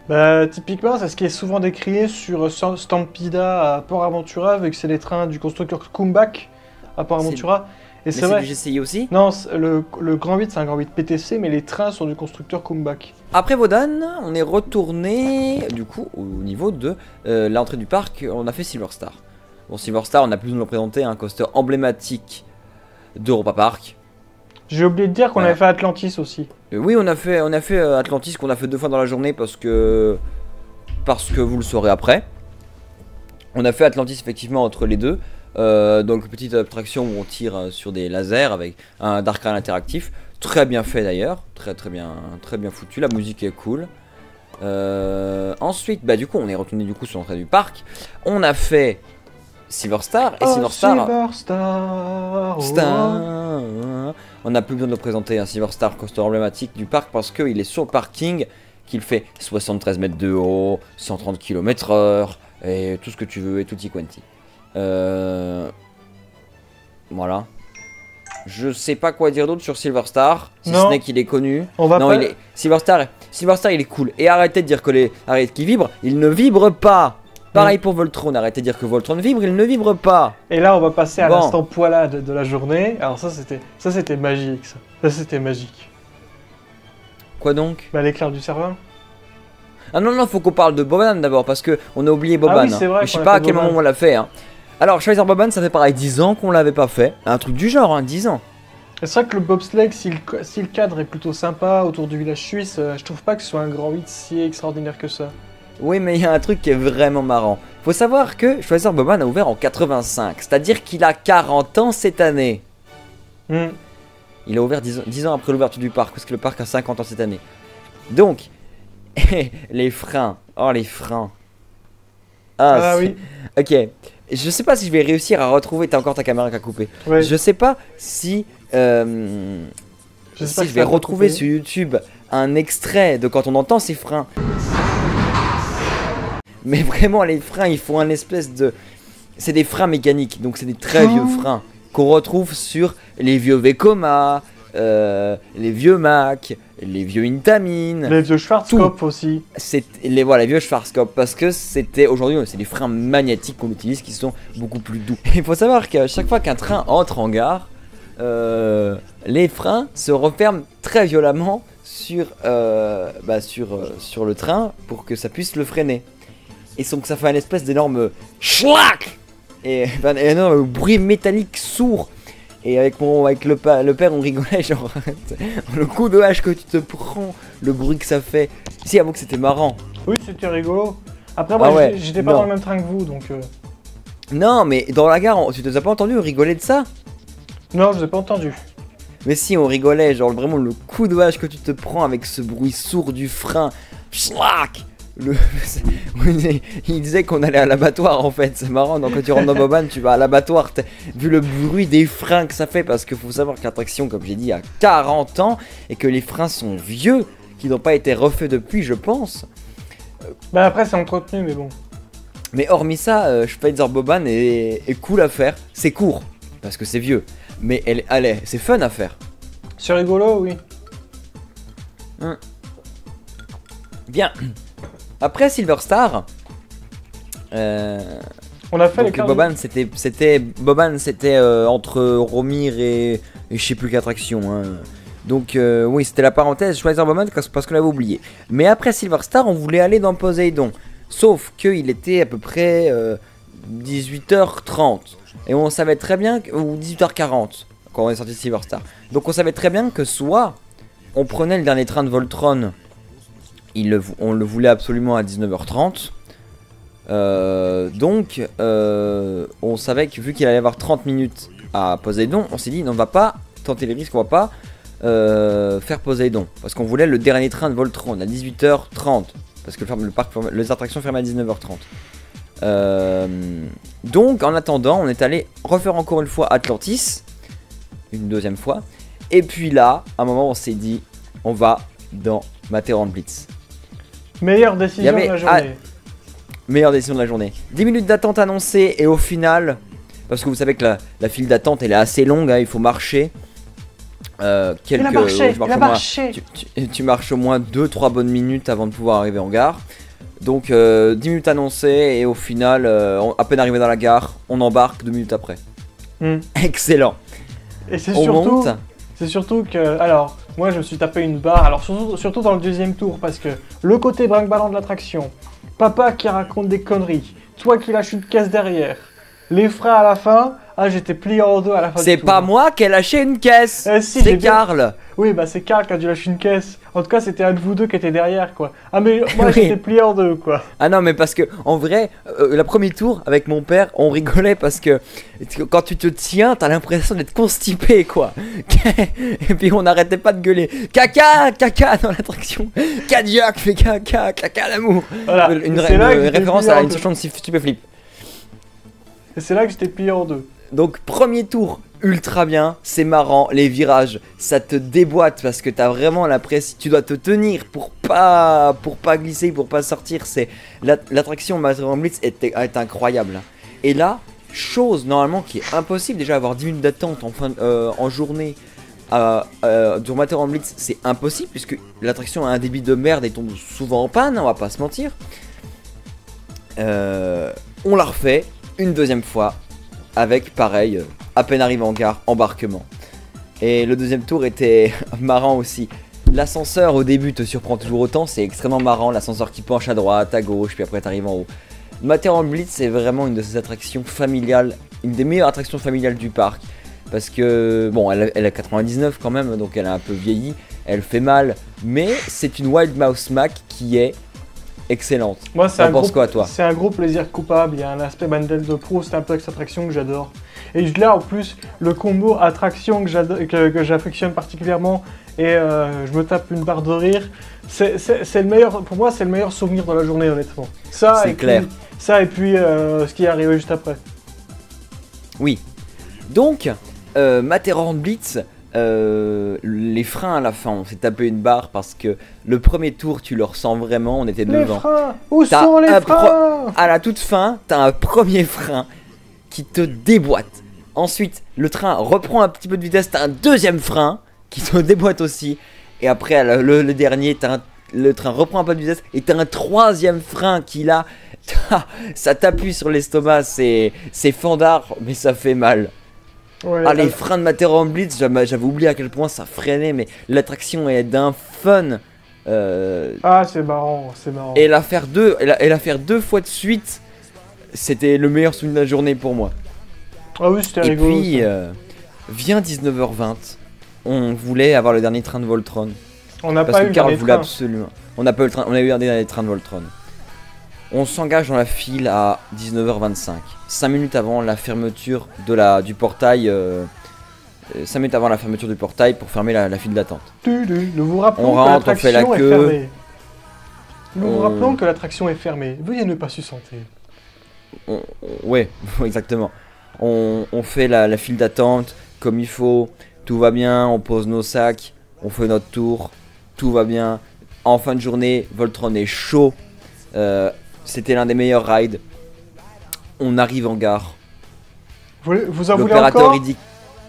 Bah, typiquement, c'est ce qui est souvent décrié sur Stampida à Port Aventura, vu que c'est les trains du constructeur Kumbak à Port Aventura. Et Mais c'est c'est vrai. du GCI aussi. Non, le Grand 8, c'est un Grand 8 PTC, mais les trains sont du constructeur Kumbak. Après Vodan, on est retourné du coup au niveau de l'entrée du parc. On a fait Silver Star. Bon, Silver Star, on a pu nous le présenter, un coaster emblématique d'Europa Park. J'ai oublié de dire qu'on Voilà. avait fait Atlantis aussi. Oui, on a fait Atlantis qu'on a fait 2 fois dans la journée parce que vous le saurez après. On a fait Atlantis effectivement entre les deux. Donc petite attraction où on tire sur des lasers avec un Dark Ride interactif. Très bien fait d'ailleurs, très bien foutu. La musique est cool. Ensuite, bah du coup, on est retourné du coup sur l'entrée du parc. On a fait Silver Star et Silver Star. Silver Star. Oh. Star. On n'a plus besoin de le présenter, un Silver Star coaster emblématique du parc parce qu'il est sur le parking, qu'il fait 73 mètres de haut, 130 km/h et tout ce que tu veux et tutti quanti. Voilà. Je sais pas quoi dire d'autre sur Silver Star, si Non. ce n'est qu'il est connu. On va Non, pas. Silver Star, il est cool. Et arrêtez de dire que arrêtez qu'il vibre, il ne vibre pas. Pareil pour Voltron, arrêtez de dire que Voltron vibre, il ne vibre pas. Et là, on va passer à Bon. l'instant poilade de la journée. Alors ça, c'était magique, ça. Ça, c'était magique. Quoi donc? Bah, l'éclair du cervin. Ah non, faut qu'on parle de Boban d'abord, parce que on a oublié Boban. Ah oui, c'est vrai Mais je sais qu'on a pas fait à quel Boban. moment on l'a fait. Alors, Schweizer Boban, ça fait pareil 10 ans qu'on l'avait pas fait. Un truc du genre, 10 ans. Et c'est vrai que le bobsleigh, si le cadre est plutôt sympa autour du village suisse, je trouve pas que ce soit un grand 8 si extraordinaire que ça. Oui, mais il y a un truc qui est vraiment marrant. Faut savoir que Schweizer Boban a ouvert en 85, c'est-à-dire qu'il a 40 ans cette année. Hmm. Il a ouvert 10 ans après l'ouverture du parc, parce que le parc a 50 ans cette année. Donc, les freins. Oh, les freins. Ah oui. Ok. Je sais pas si je vais réussir à retrouver. T'as encore ta caméra qui a coupé. Ouais. Je sais pas si. J'espère que Je vais ça va retrouver couper. sur YouTube un extrait de quand on entend ces freins. Mais vraiment, les freins, ils font un espèce de. C'est des freins mécaniques, donc c'est des très vieux freins qu'on retrouve sur les vieux Vekoma, les vieux Mac, les vieux Intamin. Les vieux Schwarzkopf aussi. C'est les vieux Schwarzkopf parce que c'était aujourd'hui c'est des freins magnétiques qu'on utilise qui sont beaucoup plus doux. Il faut savoir qu'à chaque fois qu'un train entre en gare, les freins se referment très violemment sur le train pour que ça puisse le freiner. Et donc ça fait un espèce d'énorme schlack et un énorme bruit métallique sourd. Et avec le père, on rigolait, genre, le coup de hache que tu te prends, le bruit que ça fait. Si, avoue que c'était marrant. Oui, c'était rigolo. Après, moi, Ah ouais, j'étais pas non. dans le même train que vous, donc... Non, mais dans la gare, tu te as pas entendu rigoler de ça? Non, je vous ai pas entendu. Mais si, on rigolait, genre vraiment le coup de vache que tu te prends avec ce bruit sourd du frein. Schlack. Il disait qu'on allait à l'abattoir en fait, c'est marrant, donc quand tu rentres dans Boban, tu vas à l'abattoir, vu le bruit des freins que ça fait, parce qu'il faut savoir que l'attraction, comme j'ai dit, a 40 ans, et que les freins sont vieux, qui n'ont pas été refaits depuis, je pense. Bah après c'est entretenu, mais bon. Mais hormis ça, Schweitzer Boban est cool à faire, c'est court, parce que c'est vieux, mais c'est fun à faire. C'est rigolo, oui. Bien. Après Silver Star, on a fait donc Boban c'était entre Romir et je sais plus qu'attraction. Hein. Donc oui, c'était la parenthèse Schweitzer Boban parce qu'on l'avait oublié. Mais après Silver Star, on voulait aller dans Poseidon, sauf qu'il était à peu près 18h30 et on savait très bien ou 18h40 quand on est sorti de Silver Star. Donc on savait très bien que soit on prenait le dernier train de Voltron. On le voulait absolument à 19h30. Donc, on savait que vu qu'il allait y avoir 30 minutes à Poseidon, on s'est dit, on va pas tenter les risques, on va pas faire Poseidon. Parce qu'on voulait le dernier train de Voltron à 18h30. Parce que les attractions ferment à 19h30. Donc, en attendant, on est allé refaire encore une fois Atlantis. Une deuxième fois. Et puis là, à un moment, on s'est dit, on va dans Matterhorn Blitz. Meilleure décision de la journée. Meilleure décision de la journée. 10 minutes d'attente annoncées et au final, parce que vous savez que la file d'attente elle est assez longue, hein, il faut marcher. Il a marché. Tu marches au moins 2-3 bonnes minutes avant de pouvoir arriver en gare. Donc 10 minutes annoncées et au final, à peine arrivé dans la gare, on embarque 2 minutes après. Excellent. Et c'est surtout que, alors, moi je me suis tapé une barre, alors surtout dans le deuxième tour, parce que le côté brinque-ballant de l'attraction, papa qui raconte des conneries, toi qui lâches une caisse derrière, les freins à la fin, j'étais plié en deux à la fin. C'est pas moi qui ai lâché une caisse, si, c'est Karl. Oui, bah c'est Karl qui a dû lâcher une caisse. En tout cas, c'était un de vous deux qui était derrière, quoi. Ah mais moi j'étais plié en deux, quoi. Ah non, mais parce que en vrai, le premier tour avec mon père, on rigolait parce que quand tu te tiens, t'as l'impression d'être constipé, quoi. Et puis on n'arrêtait pas de gueuler caca, caca dans l'attraction. Cadillac fait caca, caca l'amour. Voilà. Une référence à une chanson de Stupéflip. Et c'est là que j'étais plié en deux. Donc premier tour ultra bien, c'est marrant, les virages ça te déboîte parce que t'as vraiment l'impression, tu dois te tenir pour pas glisser, pour pas sortir. C'est l'attraction Matterhorn Blitz est incroyable. Et là, chose normalement qui est impossible, déjà avoir 10 minutes d'attente en journée sur Matterhorn Blitz, c'est impossible puisque l'attraction a un débit de merde et tombe souvent en panne, on va pas se mentir. On l'a refait une deuxième fois. Avec pareil, à peine arrivé en gare, embarquement. Et le deuxième tour était marrant aussi. L'ascenseur au début te surprend toujours autant, c'est extrêmement marrant. L'ascenseur qui penche à droite, à gauche, puis après t'arrives en haut. Matterhorn Blitz c'est vraiment une de ces attractions familiales, une des meilleures attractions familiales du parc. Parce que, bon, elle a 99 quand même, donc elle a un peu vieilli, elle fait mal. Mais c'est une Wild Mouse Mac qui est excellente. Moi, c'est un gros plaisir coupable. Il y a un aspect Mandel de Proust, c'est un peu cette attraction que j'adore. Et là, en plus, le combo attraction que j'affectionne particulièrement, et je me tape une barre de rire. C'est le meilleur, pour moi, c'est le meilleur souvenir de la journée, honnêtement. Ça, c'est clair. Ça et puis ce qui est arrivé juste après. Oui. Donc, Matterhorn Blitz. Les freins à la fin, on s'est tapé une barre parce que le premier tour tu le ressens vraiment, on était devant. Les freins, où sont les freins? À la toute fin, t'as un premier frein qui te déboîte. Ensuite, le train reprend un petit peu de vitesse, t'as un deuxième frein qui te déboîte aussi. Et après, le dernier, le train reprend un peu de vitesse et t'as un troisième frein qui là, ça t'appuie sur l'estomac, c'est fandard, mais ça fait mal. Ouais, les freins de Matterhorn Blitz, j'avais oublié à quel point ça freinait, mais l'attraction est d'un fun. C'est marrant, c'est marrant. Et la faire deux fois de suite, c'était le meilleur souvenir de la journée pour moi. Ah oui, c'était rigolo. Et puis, vient 19h20, on voulait avoir le dernier train de Voltron. On n'a pas eu le dernier train. Absolument. On n'a pas eu le train, on a eu un dernier train de Voltron. On s'engage dans la file à 19h25, 5 minutes avant la fermeture du portail 5 minutes avant la fermeture du portail pour fermer la file d'attente. Nous vous rappelons On rentre, on fait la est queue. fermée. Nous vous rappelons que l'attraction est fermée. Veuillez ne pas sussenter. Ouais, exactement. On fait la file d'attente comme il faut. Tout va bien, on pose nos sacs, on fait notre tour. Tout va bien. En fin de journée, Voltron est chaud. C'était l'un des meilleurs rides. On arrive en gare. Vous en voulez encore?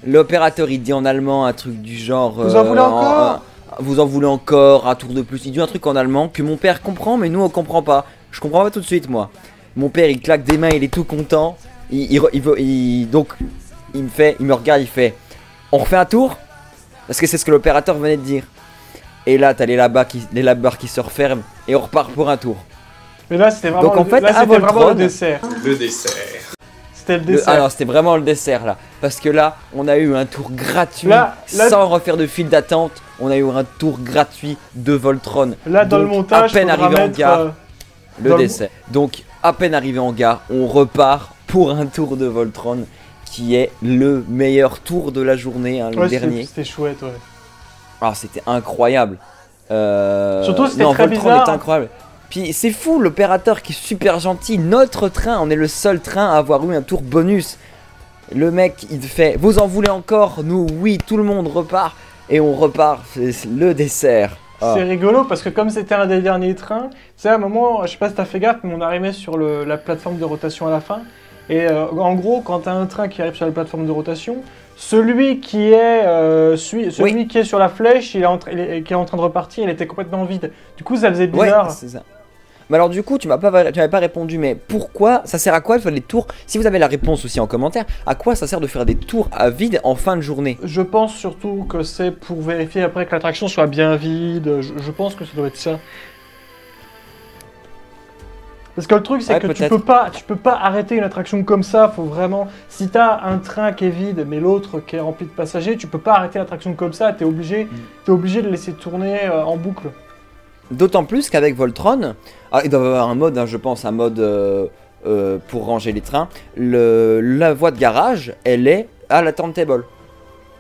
L'opérateur il dit en allemand un truc du genre. Vous en voulez encore? Vous en voulez encore, un tour de plus. Il dit un truc en allemand que mon père comprend, mais nous on comprend pas. Je comprends pas tout de suite, moi. Mon père il claque des mains, il est tout content. Donc il me regarde, il fait. On refait un tour? Parce que c'est ce que l'opérateur venait de dire. Et là t'as les lave-barres qui se referment et on repart pour un tour. Mais là c'était vraiment, donc, en fait, vraiment le dessert. Le dessert. C'était le dessert. Alors c'était vraiment le dessert là. Parce que là on a eu un tour gratuit là, sans refaire de file d'attente. On a eu un tour gratuit de Voltron. Là dans le montage, à peine arrivé en gare, le dessert. Le... Donc à peine arrivé en gare, on repart pour un tour de Voltron qui est le meilleur tour de la journée, hein, le dernier. C'était chouette, ouais. Ah c'était incroyable. Surtout c'était très Voltron bizarre. Est incroyable. Puis c'est fou, l'opérateur qui est super gentil. Notre train, on est le seul train à avoir eu un tour bonus. Le mec, il fait, vous en voulez encore? Nous, oui, tout le monde repart. Et on repart, c'est le dessert. Ah. C'est rigolo parce que comme c'était un des derniers trains, tu sais, à un moment, je sais pas si t'as fait gaffe, mais on arrivait sur la plateforme de rotation à la fin. Et en gros, quand t'as un train qui arrive sur la plateforme de rotation, celui qui est sur la flèche, qui est en train de repartir, il était complètement vide. Du coup, ça faisait bizarre. Ouais, c'est ça. Mais alors du coup, tu m'avais pas répondu, mais pourquoi, ça sert à quoi de faire des tours? Si vous avez la réponse aussi en commentaire, à quoi ça sert de faire des tours à vide en fin de journée? Je pense surtout que c'est pour vérifier après que l'attraction soit bien vide, je pense que ça doit être ça. Parce que le truc c'est que tu peux pas arrêter une attraction comme ça, faut vraiment... Si t'as un train qui est vide mais l'autre qui est rempli de passagers, tu peux pas arrêter l'attraction comme ça, t'es obligé de laisser tourner en boucle. D'autant plus qu'avec Voltron, il doit y avoir un mode, hein, je pense, un mode pour ranger les trains. La voie de garage, elle est à la turntable.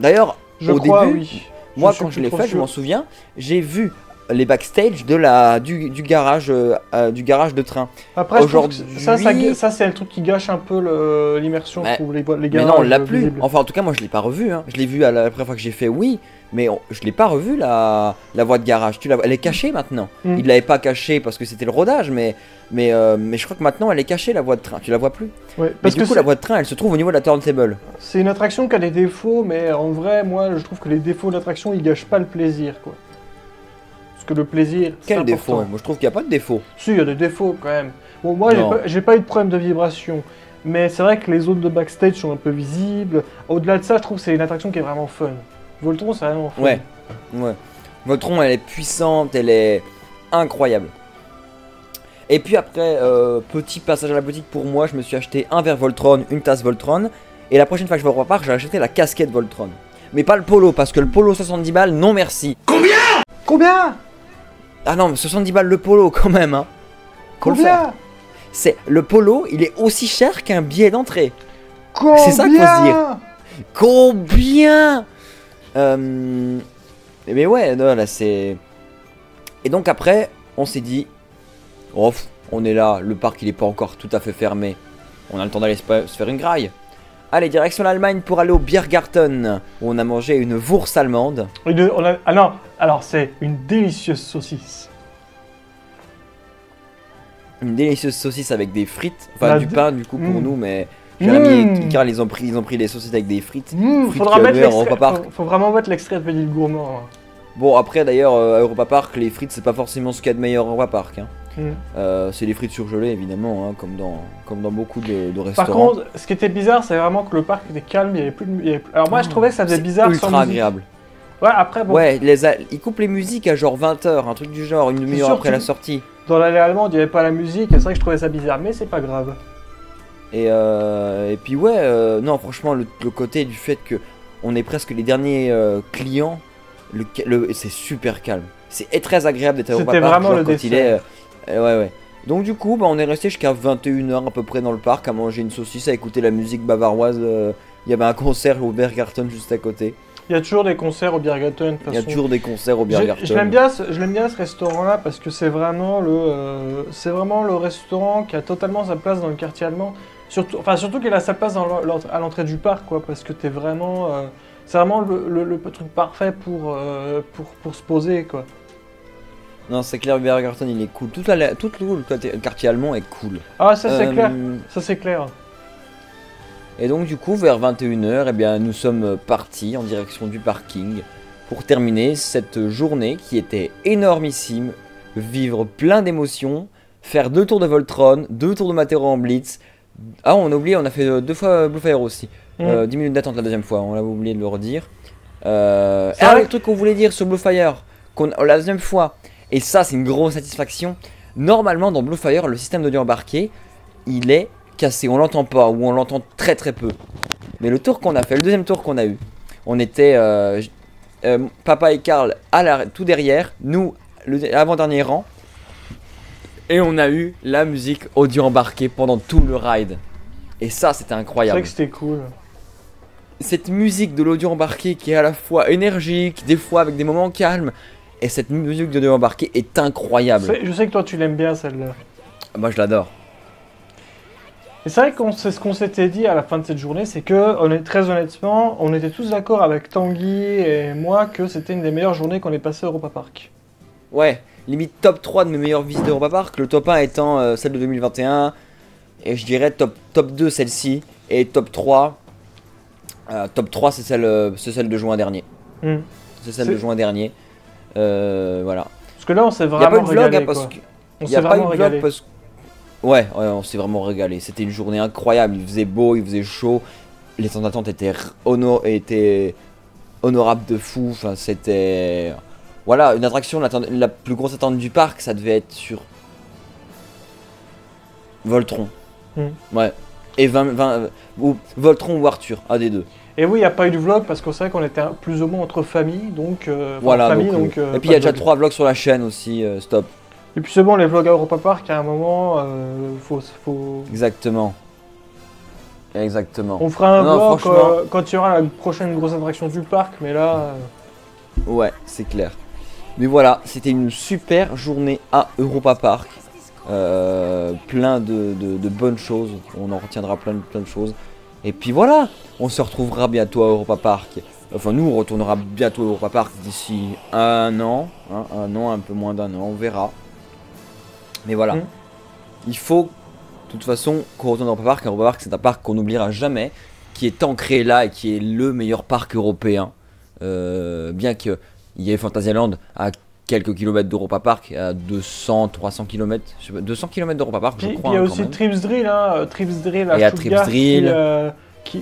D'ailleurs, au début, oui. Moi quand je l'ai fait, je m'en souviens, j'ai vu les backstage du garage de train. Après, ça c'est le truc qui gâche un peu l'immersion, je trouve, les garages. Mais non, on l'a plus. Enfin, en tout cas, moi, je l'ai pas revu. Hein. Je l'ai vu à la première fois que j'ai fait, oui, mais je l'ai pas revu la voie de garage. Elle est cachée maintenant. Il l'avait pas cachée parce que c'était le rodage, mais je crois que maintenant, elle est cachée, la voie de train. Tu la vois plus. Ouais, parce que du coup, la voie de train, elle se trouve au niveau de la turntable. C'est une attraction qui a des défauts, mais en vrai, moi, je trouve que les défauts de l'attraction, ils gâchent pas le plaisir, quoi. Parce que le plaisir, c'est important. Quel défaut? Moi je trouve qu'il n'y a pas de défaut. Si, il y a des défauts quand même. Bon, moi j'ai pas eu de problème de vibration. Mais c'est vrai que les zones de backstage sont un peu visibles. Au-delà de ça, je trouve que c'est une attraction qui est vraiment fun. Voltron, c'est vraiment fun. Ouais. Voltron, elle est puissante, elle est incroyable. Et puis après, petit passage à la boutique pour moi, je me suis acheté un verre Voltron, une tasse Voltron. Et la prochaine fois que je vais au repas, j'ai acheté la casquette Voltron. Mais pas le polo, parce que le polo 70 balles, non merci. Combien? Ah non, mais 70 balles le polo quand même, hein. Combien? C'est le polo, il est aussi cher qu'un billet d'entrée. C'est ça qu'il faut se dire. Combien? Mais ouais, non, là c'est... Et donc après, on s'est dit, oh, on est là, le parc il est pas encore tout à fait fermé. On a le temps d'aller se faire une graille. Allez, direction l'Allemagne pour aller au Biergarten, où on a mangé une Wurst allemande. Ah non, alors c'est une délicieuse saucisse. Une délicieuse saucisse avec des frites, enfin du pain du coup pour nous, mais Jérémy et Karl ils ont pris les saucisses avec des frites. Faut vraiment mettre l'extrait de Petit Gourmand. Hein. Bon après d'ailleurs à Europa Park, les frites c'est pas forcément ce qu'il y a de meilleur à Europa Park. Hein. C'est les frites surgelées évidemment, hein, comme dans beaucoup de restaurants. Par contre, ce qui était bizarre, c'est vraiment que le parc était calme, il y avait plus de... Alors moi je trouvais que ça faisait bizarre sans musique. Ultra agréable. Ouais, après bon... Ouais, ils coupent les musiques à genre 20h, un truc du genre, une demi-heure après la sortie. Dans l'allée allemande, il n'y avait pas la musique, et c'est vrai que je trouvais ça bizarre, mais c'est pas grave. Et puis ouais, non franchement, le côté du fait que on est presque les derniers clients, c'est super calme. C'est très agréable d'être à Europa Park. C'était vraiment le dessert. Ouais. Donc du coup, on est resté jusqu'à 21h à peu près dans le parc à manger une saucisse, à écouter la musique bavaroise Il y avait un concert au Biergarten juste à côté. Il y a toujours des concerts au Biergarten. Il y a toujours des concerts au Biergarten. Je l'aime bien ce restaurant-là parce que c'est vraiment le restaurant qui a totalement sa place dans le quartier allemand. Surtout qu'il a sa place à l'entrée du parc, quoi, parce que c'est vraiment le truc parfait pour se poser, quoi. Non, c'est clair, le Biergarten il est cool. Tout le quartier allemand est cool. Ah, ça c'est clair. Ça c'est clair. Et donc du coup vers 21 h, eh bien, nous sommes partis en direction du parking pour terminer cette journée qui était énormissime, vivre plein d'émotions, faire 2 tours de Voltron, 2 tours de Matero en Blitz. Ah, on a oublié, on a fait 2 fois Bluefire aussi. 10 minutes d'attente la deuxième fois, on l'avait oublié de le redire. Le truc qu'on voulait dire sur Bluefire, la deuxième fois, et ça c'est une grosse satisfaction, normalement dans Bluefire le système d'audio embarqué, il est cassé, on l'entend pas ou on l'entend très très peu. Mais le tour qu'on a fait, le deuxième tour qu'on a eu, on était Papa et Karl tout derrière, nous l'avant-dernier rang, et on a eu la musique audio embarquée pendant tout le ride. Et ça c'était incroyable. C'est vrai que c'était cool. Cette musique de l'audio embarqué qui est à la fois énergique, des fois avec des moments calmes, et cette musique d'audio embarqué est incroyable. Je sais que toi tu l'aimes bien celle-là. Moi je l'adore. Et c'est vrai que c'est ce qu'on s'était dit à la fin de cette journée, c'est que, très honnêtement, on était tous d'accord avec Tanguy et moi que c'était une des meilleures journées qu'on ait passées à Europa Park. Ouais, limite top 3 de mes meilleures visites d'Europa Park, le top 1 étant celle de 2021, et je dirais top 2 celle-ci, et top 3, c'est celle de juin dernier. C'est celle de juin dernier, voilà. Parce que là on s'est vraiment régalé, quoi. Il n'y a pas eu de vlog parce que... Ouais, on s'est vraiment régalé. C'était une journée incroyable. Il faisait beau, il faisait chaud. Les temps d'attente étaient honorables de fou. Enfin, c'était... Voilà, une attraction, la plus grosse attente du parc, ça devait être sur... Voltron. Ouais. Et Voltron ou Arthur, un des deux. Et oui, il n'y a pas eu de vlog parce qu'on savait qu'on était plus ou moins entre familles. Donc, voilà, et puis il y a déjà 3 vlogs sur la chaîne aussi, stop. Et puis c'est bon, les vlogs à Europa Park, à un moment, faut... Exactement. On fera un vlog quand il y aura la prochaine grosse attraction du parc, mais là... Ouais, c'est clair. Mais voilà, c'était une super journée à Europa Park. Plein de bonnes choses, on en retiendra plein de choses. Et puis voilà, on se retrouvera bientôt à Europa Park. Enfin, nous, on retournera bientôt à Europa Park d'ici un an, un peu moins d'1 an, on verra. Mais voilà, il faut, de toute façon, qu'on retourne à Europa Park. Europa Park, c'est un parc qu'on n'oubliera jamais, qui est ancré là et qui est le meilleur parc européen. Bien qu'il y ait Fantasyland à quelques kilomètres d'Europa Park, à 200-300 km, 200 km d'Europa Park, je crois. Puis il y a aussi Trips Drill, Trips Drill à Stuttgart,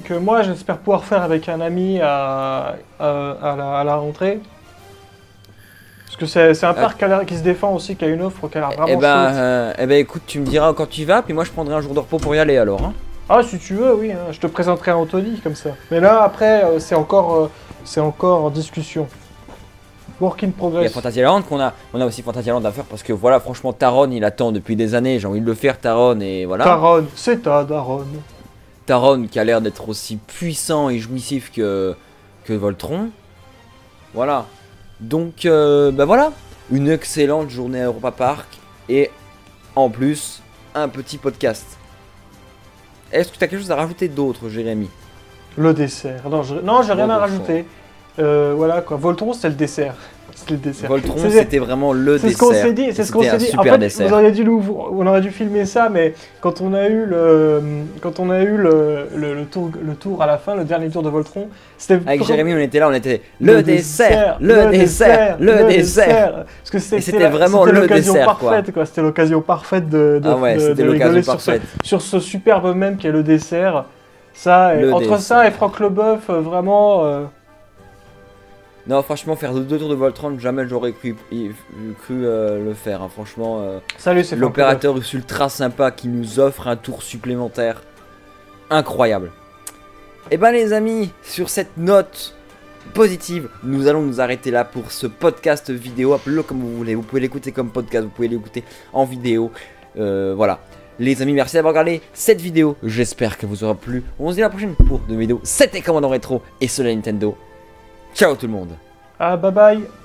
que moi j'espère pouvoir faire avec un ami à la rentrée. Parce que c'est un parc qui se défend aussi, qui a une offre qui a l'air vraiment chouette. Eh ben écoute, tu me diras quand tu y vas, puis moi je prendrai un jour de repos pour y aller alors. Hein. Ah si tu veux, oui, je te présenterai Anthony comme ça. Mais là après, c'est encore en discussion. Work in progress. Il y a Fantasyland on a aussi Fantasyland à faire parce que voilà, franchement Taron il attend depuis des années, j'ai envie de le faire Taron et voilà. Taron, c'est ta Daron. Taron qui a l'air d'être aussi puissant et jouissif que Voltron. Voilà. Donc voilà, une excellente journée à Europa Park et en plus un petit podcast. Est-ce que tu as quelque chose à rajouter d'autre, Jérémy? Le dessert. Non, j'ai rien à rajouter. Voilà quoi, Voltron c'était le dessert. C'était le dessert. Voltron c'était vraiment le dessert. C'est ce qu'on s'est dit, c'est ce qu'on s'est dit. En fait, on aurait dû filmer ça, mais quand on a eu le tour à la fin, le dernier tour de Voltron, c'était avec Jérémy, on était là, on était le dessert. Parce que c'était vraiment le dessert parfaite, quoi. C'était l'occasion parfaite de rigoler sur ce superbe mème qui est le dessert. Ça, entre ça et Franck Leboeuf, vraiment. Non, franchement, faire 2 tours de Voltron, jamais j'aurais cru le faire. Hein. Franchement, salut, c'est l'opérateur ultra sympa qui nous offre un tour supplémentaire. Incroyable. Et ben les amis, sur cette note positive, nous allons nous arrêter là pour ce podcast vidéo. Appelez-le comme vous voulez. Vous pouvez l'écouter comme podcast, vous pouvez l'écouter en vidéo. Voilà. Les amis, merci d'avoir regardé cette vidéo. J'espère qu'elle vous aura plu. On se dit à la prochaine pour de vidéos. C'était Commandant Rétro et cela Nintendo. Ciao tout le monde. Ah, bye bye.